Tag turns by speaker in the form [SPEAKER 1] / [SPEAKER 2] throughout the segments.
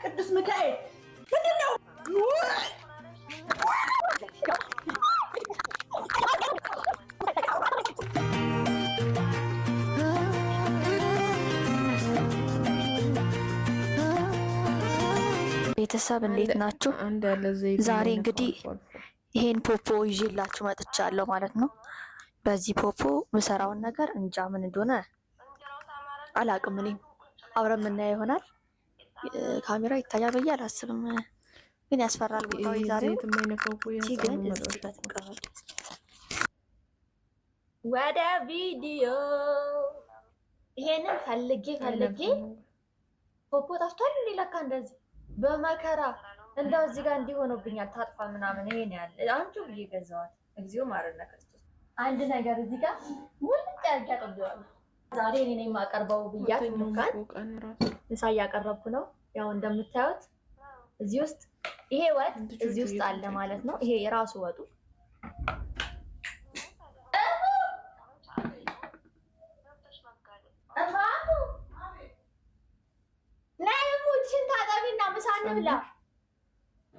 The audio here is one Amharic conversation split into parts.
[SPEAKER 1] ቅዱስ ሚካኤል ምንድን ነው?
[SPEAKER 2] ቤተሰብ እንዴት ናችሁ? ዛሬ እንግዲህ ይሄን ፖፖ ይዤላችሁ መጥቻለሁ ማለት ነው። በዚህ ፖፖ ምሰራውን ነገር እንጃ ምን እንደሆነ አላቅም። እኔም አብረን የምናየው ይሆናል። ካሜራ ይታያል ብዬ አላስብም፣ ግን ያስፈራል ቦታው ዛሬው። ግን ወደ ቪዲዮ ይሄንን ፈልጌ ፖፖ ጠፍቷል። ለካ እንደዚህ በመከራ እንደው እዚህ ጋር እንዲሆነብኛል ታጥፋ ምናምን ይሄን ያለ አንቺ ብዬ ገዛዋት። እግዚኦ ማረነ ክርስቶስ። አንድ ነገር እዚህ ጋር ውልቅ ያርጋጥብዋል። ዛሬ እኔ ነኝ የማቀርበው ብያት ሙካን ምሳ እያቀረብኩ ነው። ያው እንደምታዩት እዚህ ውስጥ ይሄ ወጥ እዚህ ውስጥ አለ ማለት ነው። ይሄ የራሱ ወጡ ላይ ሙችን ታጠቢና ምሳ እንብላ።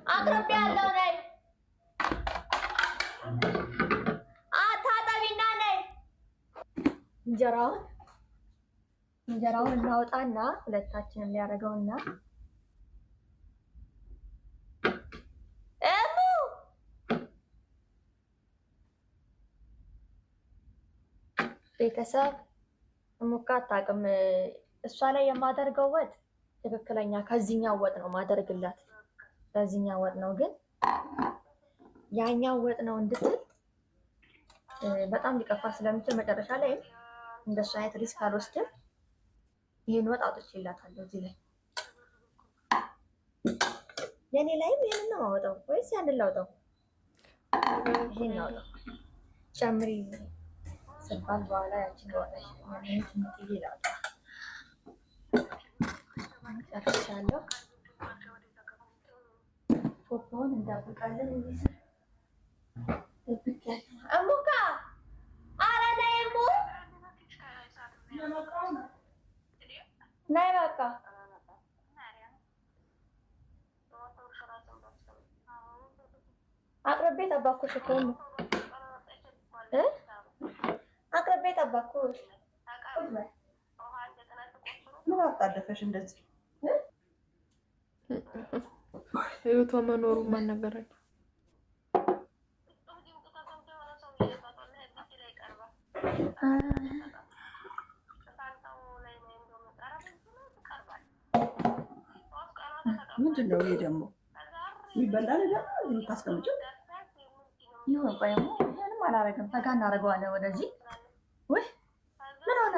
[SPEAKER 2] አቅርቤ ያለው ነይ ታጠቢና ነይ። እንጀራውን እናወጣና ሁለታችንም ሊያደርገውና ቤተሰብ ሙካ አታውቅም። እሷ ላይ የማደርገው ወጥ ትክክለኛ ከዚህኛው ወጥ ነው ማደርግላት። ከዚህኛው ወጥ ነው ግን ያኛው ወጥ ነው እንድትል በጣም ሊቀፋ ስለምችል መጨረሻ ላይ እንደሱ አይነት ሪስክ አልወስድም። ይሄን ወጥ አውጥቼላታለሁ። እዚህ ላይ የኔ ላይም ይሄንን ነው ማውጣው ወይስ ያንን ላውጣው? ይሄን አውጣው ጨምሪ ስባል በኋላ ያችን ወጣሽ ያንን ትምጥዬ ላውጣ ጨርሻለሁ። ፖፖውን እንጠብቃለን። እሙካ ኧረ ነይ እሙ ነይ በቃ አቅርቤ ጠባኩሽ እኮ አቅርቤ ጠባኩሽ።
[SPEAKER 1] ምን አጣደፈሽ እንደዚህ?
[SPEAKER 3] ህይወቷ መኖሩ ማን ነገረኝ?
[SPEAKER 1] ምንድን ነው ይሄ ደግሞ? የሚበላ ነገር የምታስቀምጪው?
[SPEAKER 2] ይሁን ቆይሞ ይሄንም አላረግም። ተጋ እናደርገዋለን ወደዚህ። ወይ ምን ሆነ?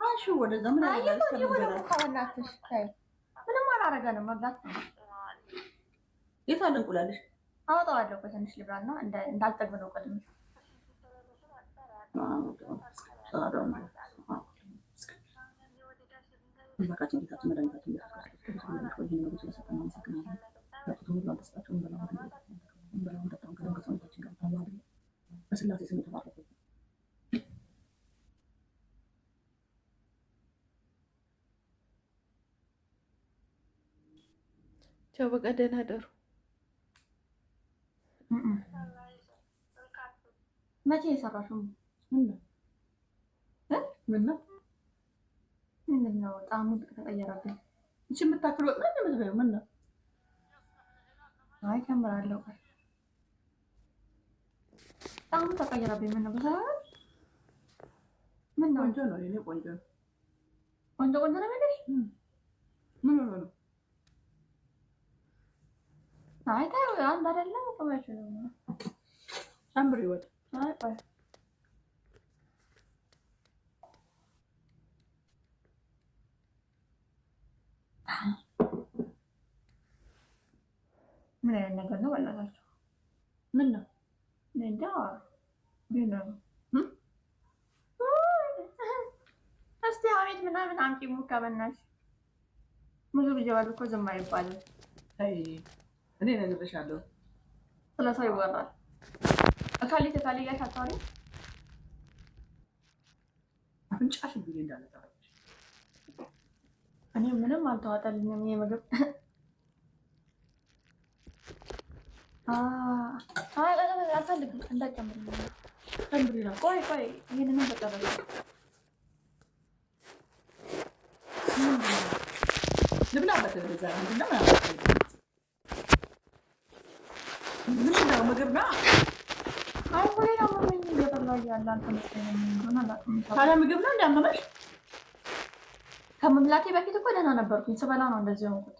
[SPEAKER 1] አንሺ ወደዛ። ምን አያለሽ?
[SPEAKER 2] ከበናትሽ ታይ ምንም አላረገንም። መብላት ነው።
[SPEAKER 1] የት አለ እንቁላልሽ?
[SPEAKER 2] አወጣዋለሁ። ቆይ ትንሽ ልብላና እንዳልጠግብ ነው ቀድሜ።
[SPEAKER 3] ቻው፣ በቃ ደህና ደሩ።
[SPEAKER 2] መቼ የሰራሽው? ምንድን ነው ጣዕሙ ተቀየረብኝ።
[SPEAKER 1] እቺ የምታክል ወጥ ነው የምትበይው? ምን ነው?
[SPEAKER 2] አይ ከምራለሁ። ጣዕሙ ተቀየረብኝ። ምን ነው? ምን ነው?
[SPEAKER 1] ቆንጆ ነው የኔ ቆንጆ።
[SPEAKER 2] ቆንጆ ነው ማለት
[SPEAKER 1] ምን ነው?
[SPEAKER 2] አይ ታው አንድ አይደለም ቆማች ነው
[SPEAKER 1] ጨምሪ ወጥ።
[SPEAKER 2] አይ ቆይ ምን አይነት ነገር ነው በእናታችሁ?
[SPEAKER 1] ምን ነው?
[SPEAKER 2] እንዴ ቢና እስቲ አቤት ምናምን አምጪ ሙካ በእናትሽ። ምግብ ይጀባል እኮ ዝም አይባልም።
[SPEAKER 1] አይ እኔ እነግርሻለሁ።
[SPEAKER 2] ስለ ሰው ይወራል። አካሊት ታሊያሽ አታውሪ
[SPEAKER 1] አፍንጫሽ ብዬ እንዳለ
[SPEAKER 2] እኔ ምንም አልተዋጠልኝም ይሄ ምግብ። አልፈልግም እንዳጨምርልኝ። ቆይ ይሄንን በጨረሰ
[SPEAKER 1] ልብላበት በዛ ምንድነው ምግብ ነው? ታዲያ ምግብ ነው እንዳመመሽ?
[SPEAKER 2] ከመምላቴ በፊት እኮ ደህና ነበርኩኝ። ስበላ ነው እንደዚህ ሆንኩት።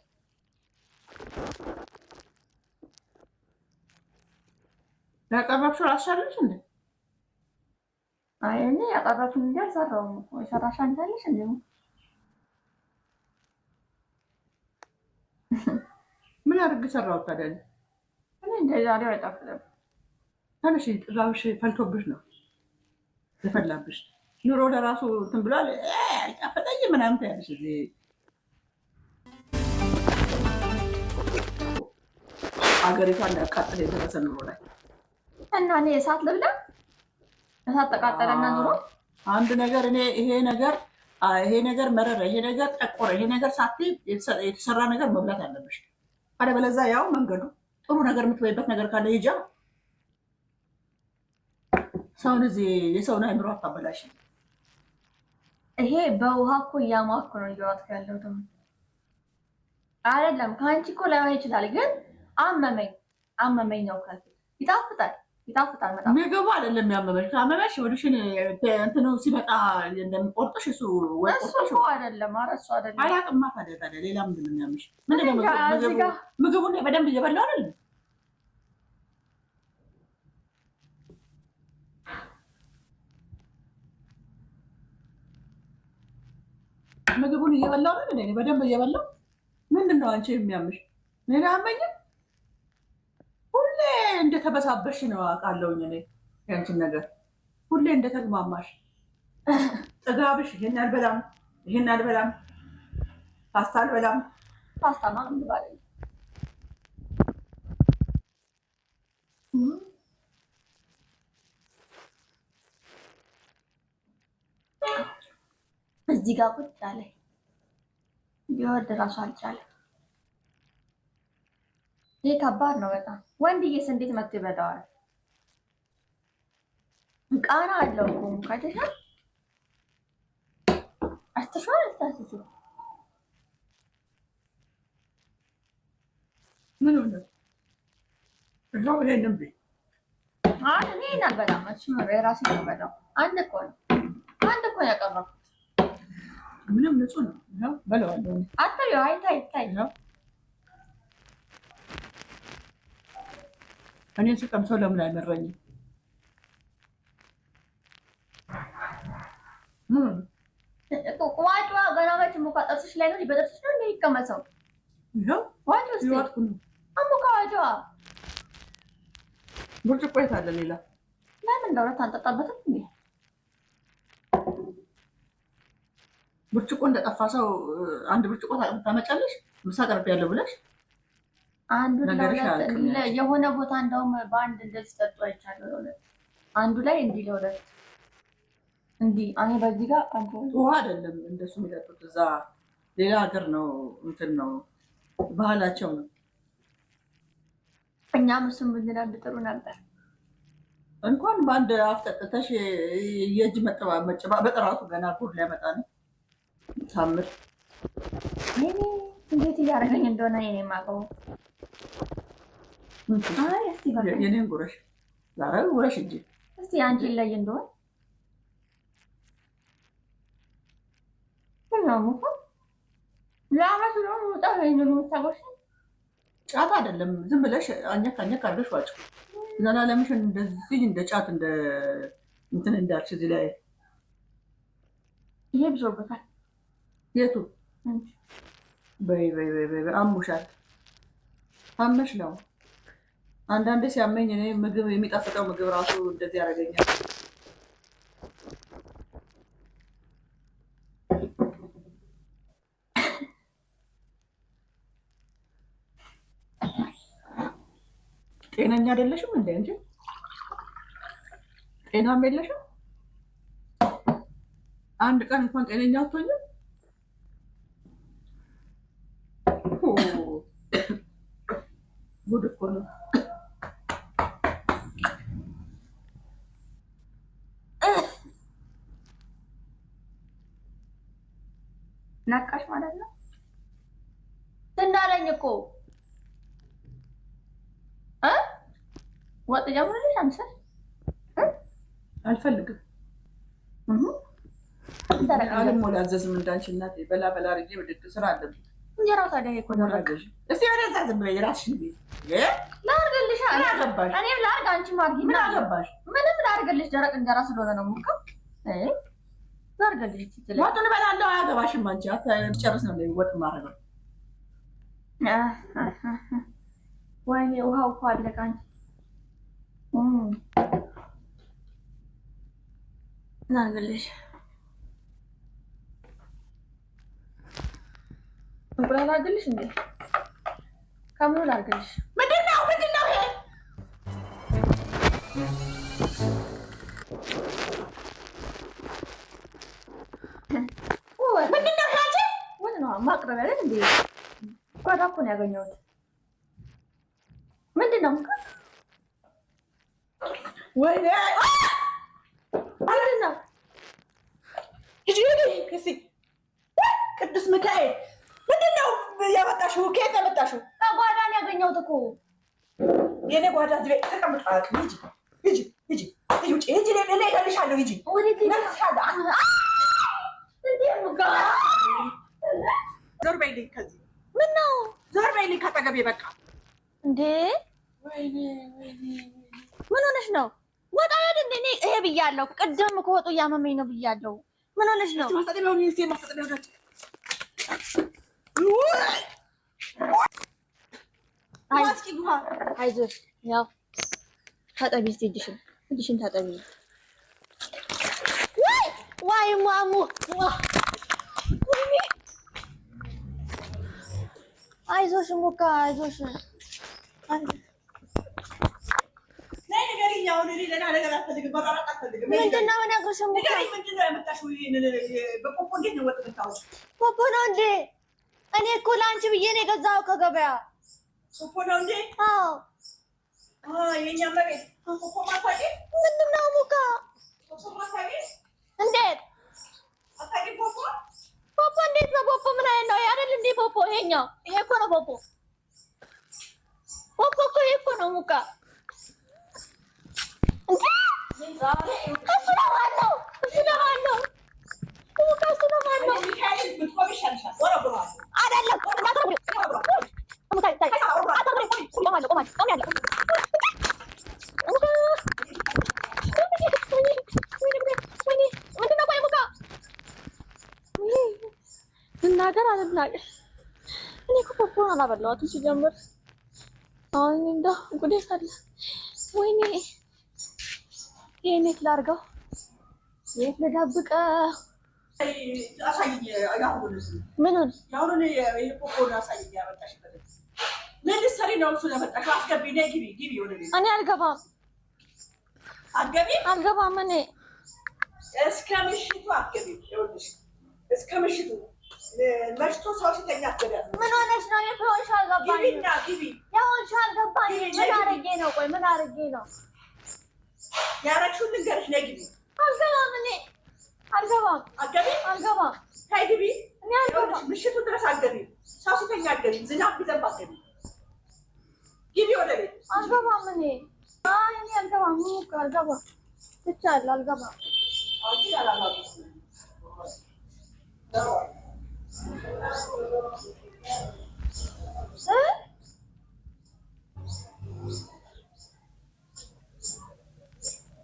[SPEAKER 1] ያቀረብሽው ራስሻለሽ እንዴ?
[SPEAKER 2] አይ እኔ ያቀረብኩኝ እንጂ አልሰራሁም እኮ። የሰራሽ አንቺ አለሽ እንዴ?
[SPEAKER 1] ምን አድርግ ሰራሁት ታዲያ?
[SPEAKER 2] እኔ እንደዛሬው አይጣፍጥም።
[SPEAKER 1] ትንሽ ጥጋብሽ ፈልቶብሽ ነው የፈላብሽ። ኑሮ ለራሱ እንትን ብሏል። አይጣፍጠኝ ምናምን ትያለሽ። እዚህ አገሪቷን ሊያቃጥል የደረሰ ኑሮ ላይ
[SPEAKER 2] እና እኔ እሳት ልብላ? እሳት ተቃጠለና ኑሮ
[SPEAKER 1] አንድ ነገር እኔ ይሄ ነገር መረረ፣ ይሄ ነገር ጠቆረ፣ ይሄ ነገር ሳትይ የተሰራ ነገር መብላት አለብሽ። አለበለዚያ ያው መንገዱ ጥሩ ነገር የምትበይበት ነገር ካለ ሂጃ። ሰውን እዚህ የሰውን አይምሮ አታበላሽ።
[SPEAKER 2] ይሄ በውሃ እኮ እያማኩ ነው እየዋጥኩ ያለው ደግሞ አይደለም። ከአንቺ እኮ ላይሆን ይችላል፣ ግን አመመኝ ነው ካልኩ ይጣፍጣል በጣም።
[SPEAKER 1] ምግቡ አይደለም ያመመሽ። ካመመሽ ወዲሽን እንትኑ ሲመጣ እንደምቆርጥሽ እሱ
[SPEAKER 2] አይደለም። ኧረ እሱ አይደለም።
[SPEAKER 1] አያውቅማ። ታዲያ ሌላ ምንድን ነው የሚያምሽ? ምንድን ነው ምግቡን በደንብ እየበላሁ አይደለም? ምግቡን እየበላሁ አይደል? እኔ በደንብ እየበላሁ። ምንድን ነው አንቺ የሚያምሽ? እኔ አያመኝም። ሁሌ እንደተበሳበሽ ነው አውቃለሁኝ። እኔ ያንቺን ነገር ሁሌ እንደተግማማሽ ጥጋብሽ። ይሄን አልበላም፣ ፓስታ አልበላም።
[SPEAKER 2] ፓስታማ እንባል እዚህ ጋር ቁጭ አለ። ቢወርድ እራሱ አልቻለም። ይህ ከባድ ነው በጣም። ወንድዬስ እንዴት መጥቶ ይበላዋል? ቃና አለው እኮ ካይተሻል አስተሳሰቱ
[SPEAKER 1] ምን ሆነ? እዛው ላይ ነበር።
[SPEAKER 2] እኔ አልበላም። እሱም የራሴ ነው የምበላው። አንድ እኮ ነው ያቀረብኩት።
[SPEAKER 1] ምንም ንጹህ ነው። ይኸው በለዋለሁ።
[SPEAKER 2] አታየው? አይታይ
[SPEAKER 1] ነው። እኔን ስቀምሰው ለምን አይመረኝም?
[SPEAKER 2] ዋጭዋ ገና መች ሙቃ ጥርስሽ ላይ ነው። በጥርስሽ ነው እንደሚቀመሰው።
[SPEAKER 1] ይኸው
[SPEAKER 2] ዋጭ ውስጥ
[SPEAKER 1] ይዋጥኩ ነው።
[SPEAKER 2] አሙቃ ዋጭዋ
[SPEAKER 1] ብርጭቆ የት አለ? ሌላ
[SPEAKER 2] ለምን እንደሆነ ታንጠጣበትም እንዴ?
[SPEAKER 1] ብርጭቆ እንደጠፋ ሰው አንድ ብርጭቆ ታመጫለሽ? ምሳ ቀርቤያለሁ ብለሽ
[SPEAKER 2] አንዱ የሆነ ቦታ እንደውም በአንድ እንደዚህ ጠጡ አይቻለሁ። አንዱ ላይ እንዲህ ለሁለት እንዲህ እኔ በዚህ ጋር
[SPEAKER 1] ውሃ አይደለም እንደሱ የሚጠጡት። እዛ ሌላ ሀገር ነው፣ እንትን ነው ባህላቸው ነው።
[SPEAKER 2] እኛም እሱም ብንላል ጥሩ ነበር።
[SPEAKER 1] እንኳን በአንድ አፍ ጠጥተሽ የእጅ መጨባበጥ ራሱ ገና ጉድ ሊያመጣ ነው። ታምር
[SPEAKER 2] እንዴት እያደረገኝ እንደሆነ እኔ የማውቀው።
[SPEAKER 1] የኔን ጉረሽ ዛሬ ጉረሽ እንጂ
[SPEAKER 2] እስቲ አንቺ ላይ እንደሆነ
[SPEAKER 1] ጫት አይደለም፣ ዝም ብለሽ አኘክ አድርገሽ ዋጭው። ዘላለምሽን እንደዚህ እንደ ጫት እንትን እንዳልሽ እዚህ ላይ
[SPEAKER 2] ይሄ ብዙበታል።
[SPEAKER 1] የቱ በይ አሙሻል። አመሽ ነው። አንዳንዴ ሲያመኝ እኔ ምግብ የሚጣፍጠው ምግብ ራሱ እንደዚህ ያደርገኛል። ጤነኛ አይደለሽም እንዴ እንጂ ጤናም የለሽም። አንድ ቀን እንኳን ጤነኛ አትሆኝም። ጉድ እኮ ነው።
[SPEAKER 2] ነቃሽ ማለት ነው። እንዳለኝ እኮ ወጥ ጀምረልሽ አንተ
[SPEAKER 1] አልፈልግም። አልሞላዘዝም እንዳንቺ እናቴ። በላ በላ አድርጌ ወደ ስራ አለብኝ።
[SPEAKER 2] እንጀራው ታዲያ እኮ ነው።
[SPEAKER 1] እስቲ ወደዛ ዝም በይ እራስሽን ቤት
[SPEAKER 2] ላድርግልሽ።
[SPEAKER 1] ምን አገባሽ?
[SPEAKER 2] እኔም ላድርግ አንቺም አድርጊ።
[SPEAKER 1] ምን አገባሽ?
[SPEAKER 2] ምንም ላድርግልሽ። ደረቅ እንጀራ ስለሆነ ነው ሙቀው ላድርግልሽ።
[SPEAKER 1] ወጡን እበላለሁ። አያገባሽም አንቺ። አትጨርስ ነው ወጥ ማድረግ።
[SPEAKER 2] ወይኔ ውሃው እኮ አለቀ። አንቺ ላድርግልሽ። እንቁላል ላድርግልሽ እንዴ? ከምኑ ላድርግልሽ?
[SPEAKER 1] ምንድን ነው ይሄ? ምንድን ነው ያቺ?
[SPEAKER 2] ምን ነው ማቅረቢያ አይደል እንዴ? ጓዳ እኮ ነው ያገኘሁት። ምንድን ነው
[SPEAKER 1] ወይኔ
[SPEAKER 2] ምንድን ነው?
[SPEAKER 1] ቅዱስ ሚካኤል ምንድን ነው ያመጣሽው? ከየት ያመጣሽው?
[SPEAKER 2] ከጓዳ ነው ያገኘሁት እኮ።
[SPEAKER 1] የኔ ጓዳ እዚህ ቤት ተቀምጧል። ሂጂ ውጪ። እኔ እገልሻለሁ። ሂጂ ዞር በይልኝ ከዚህ።
[SPEAKER 2] ምን ነው
[SPEAKER 1] ዞር በይልኝ ከአጠገቤ በቃ።
[SPEAKER 2] እንዴ ምን ሆነሽ ነው? ወጣ አይደል እንዴ? ይሄ ብያለሁ። ቅድም ከወጡ እያመመኝ ነው ብያለሁ። ምን ሆነሽ ነው? አይዞሽ፣ ያው ታጠቢ እስኪ እጅሽን ታጠቢ። ዋይ ማሙ አይዞሽ ሙካ አይዞሽ። ምንድን ነው የምነግርሽ ሙካ? ፖፖ ነው እንዴ? እኔ እኮ ለአንቺ ብዬ ነው የገዛኸው ከገበያ።
[SPEAKER 1] ፖፖ ነው እንዴ?
[SPEAKER 2] አዎ
[SPEAKER 1] የኛ መሬት ፖፖ ማታቂ።
[SPEAKER 2] ምንድን ነው ሙካ? እንዴት ፖፖ እንዴት ነው ፖፖ? ምን አይነት ነው አይደል እንዴ ፖፖ? ይሄኛው ይሄ እኮ ነው ፖፖ። ፖፖ እኮ ይሄ እኮ ነው ሙካ። እሱ ነው ዋናው። ሙካ እሱ ነው ዋናው አይደለም። ልናገር አልናገር። እኔ እኮ ፖፖን አላበላኋትም ሲጀምር። አሁን እንደው ጉዴ ፈላ። ወይኔ ይሄን የት ላድርገው? የት ልደብቀው? ምኑን?
[SPEAKER 1] ምን ልትሰሪ ነው? እሱን ያመጣሽው? አስገቢ። ነይ ግቢ ወደ ቤት።
[SPEAKER 2] እኔ አልገባም። አልገባም እኔ
[SPEAKER 1] እስከ ምሽቱ አትገቢም። ይኸውልሽ እስከ ምሽቱ መሽቶ ሰው ሲተኛ አትገቢም።
[SPEAKER 2] ምን ሆነሽ ነው? የሆንሽ አልገባኝም።
[SPEAKER 1] ግቢና ግቢ።
[SPEAKER 2] የሆንሽ አልገባኝም። ምን አድርጌ ነው? ቆይ ምን አድርጌ ነው?
[SPEAKER 1] ያረግሽውን ልንገርሽ። ነይ ግቢ።
[SPEAKER 2] አልገባም እኔ አልገባም። አልገባም።
[SPEAKER 1] ተይ ግቢ።
[SPEAKER 2] እኔ አልገባም።
[SPEAKER 1] ምሽቱ ድረስ አትገቢም። ሰው ሲተኛ አትገቢም። ዝናብ ቢዘንብ አትገቢም። ግቢ ወደ ቤት።
[SPEAKER 2] አልገባም እኔ እኔ አልገባም። ሙካ አልገባም። ትቻለሁ። አልገባም።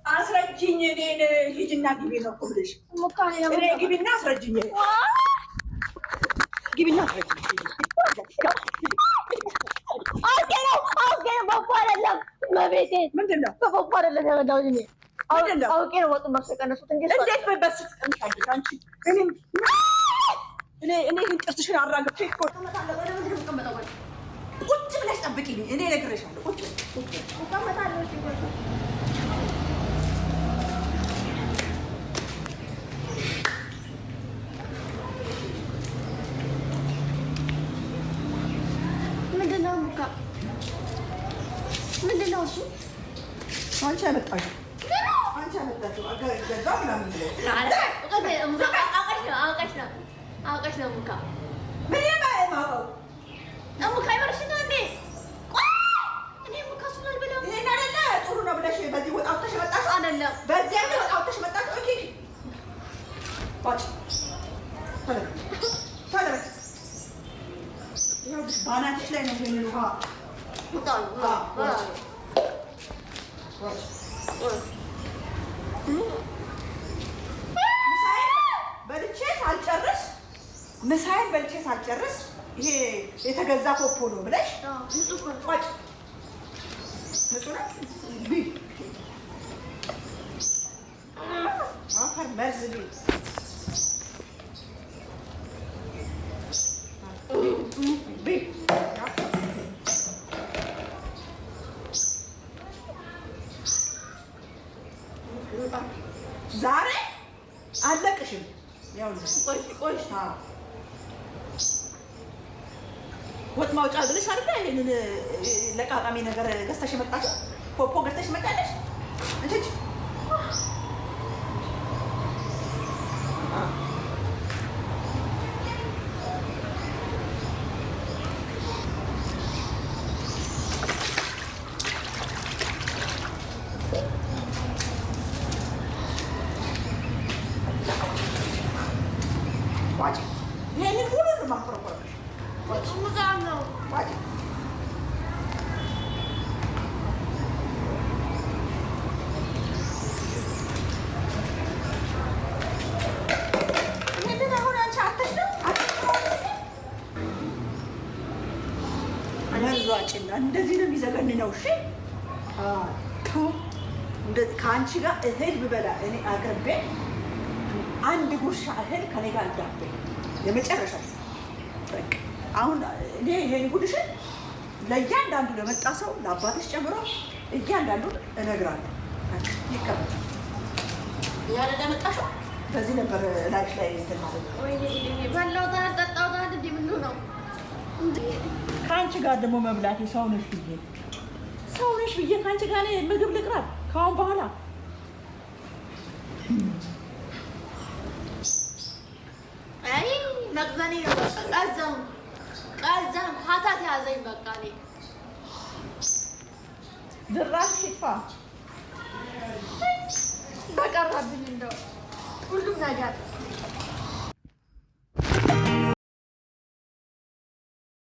[SPEAKER 1] አስረጅኝ። እኔን ሂጂና ግቢ ነው እኮ ብለሽ እኔ ግቢና አስረጅኝ። ግቢና አስረጅኝ።
[SPEAKER 2] አውቄ ነው ፖፖ አይደለም። መቤቴ
[SPEAKER 1] ምንድን ነው?
[SPEAKER 2] ፖፖ አይደለም ያበላሁት እኔ አውቄ ነው። ወጡን መርስ የቀነሱት እንጂ
[SPEAKER 1] እንዴት በስት ቀንሻለሽ አንቺ? እኔ ግን ጥርስሽን አራግፌ እኮ ቁጭ ብለሽ ጠብቂኝ። እኔ እነግርሻለሁ። ቁጭ አንቺ አመጣሽው ገዛ ምናምን
[SPEAKER 2] አውቀሽ ነው ሙካ
[SPEAKER 1] ምን የማውቀው
[SPEAKER 2] ሙካ ይመርሽና እንዴ እኔ ሙካ ሱናል ብለው
[SPEAKER 1] ይሄን አይደለ ጥሩ ነው ብለሽ በዚህ ወጣ አውጥተሽ መጣሽ
[SPEAKER 2] አይደለም
[SPEAKER 1] በዚህ አይደል ወጣ አውጥተሽ መጣሽ ኦኬ ዋጭ ታዲያ ያው ባናትሽ ላይ ነው ይሄን ውሃ ምሳዬን በልቼ ሳልጨርስ ይሄ የተገዛ ፖፖ ነው ብለሽ ቋጭ ንጹህ ነው አፈር መርዝ ዛሬ አለቅሽም ያው ቆይ ወጥ ማውጫ ብለሽ አይደል ይሄንን ለቃቃሚ ነገር ገዝተሽ መጣሽ ፖፖ ገዝተሽ መጣለሽ እንጂ ዋጭ ይሄንን ሁሉ ማቆረቆረሽ ዋጭ
[SPEAKER 2] ሙዛም ነው
[SPEAKER 1] ዋጭ ይሄንን አሁን አንቺ አተሽ ነው ዋጭና እንደዚህ ነው የሚዘገንነው እሺ ከአንቺ ጋር እህል ብበላ እኔ አገርቤ አንድ ጉርሻ እህል ከኔ ጋር እንዳቤ የመጨረሻ በቃ አሁን እኔ ይሄን ጉድሽን ለእያንዳንዱ ለመጣ ሰው ለአባትሽ ጨምሮ እያንዳንዱ እነግራለሁ። ይቀበል ያለ መጣሽው በዚህ ነበር ላይፍ ላይ እንትን ማለት ነው።
[SPEAKER 2] ወይ ባላው ታር ጠጣው ታር እንዴ ምን ነው
[SPEAKER 1] ከአንቺ ጋር ደግሞ መብላቴ ሰው ነሽ ብዬ ከአንቺ ጋር እኔ ምግብ ልቅረብ ከአሁን በኋላ
[SPEAKER 2] አይ መቅዘኔ ነው ቀዘም ሀታት ያዘኝ በቃ እኔ
[SPEAKER 1] ድራሽ ይጥፋ
[SPEAKER 2] በቀረብኝ እንደው ሁሉም ነገር